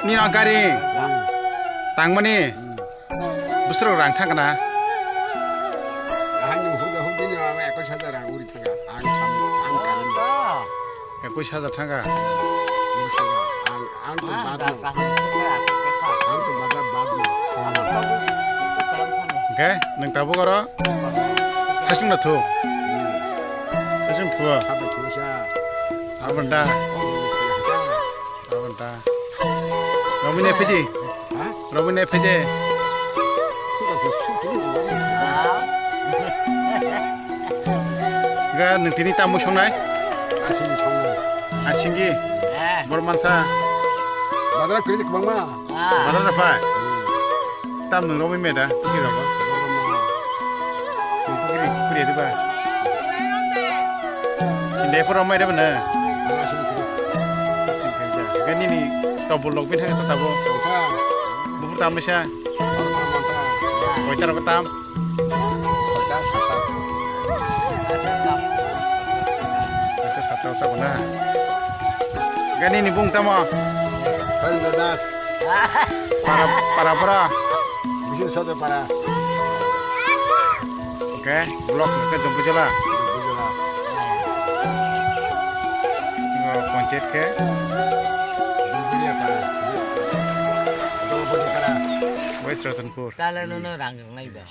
ni nak garing. Tang mani. Besar orang thang kana. 아니 후배는 아마 에코 찾아라 우리 태가 안 가는 Ekoi saja thanga. 우리 태가 안도 받고 안도 받고 Okay, nang tabu karo. Sasung na thu. Sasung thua. 사바 교샤 Abanda. Abanda. Romine pedi. Romine pedi. 그래서 수도 Ga nang tini tamu songnai. 아신이 정말 Asinggi. Bormansa. 마다라 그래도 그만 마 Madara pa. Tam nang romi meda. Kira ba. Kiri kiri itu ba. Sinde por romai de bana. 아신이 그래 Sing kerja. Gani ni double log bin hang sa tabo. 좋다 Bubur tam bisa. 많다 Koitar apa tam. 좋다 샀다 Koitar satu sa bana. Gani ni bung tamo. ፈል러다스 Para. 무슨 서도 봐라 Okay, blok ke jumpa jela. 보여라 Koncet ke. 민들이야 봐라 또 보니까라 West Ratan Pur. Kala no rang này vậy.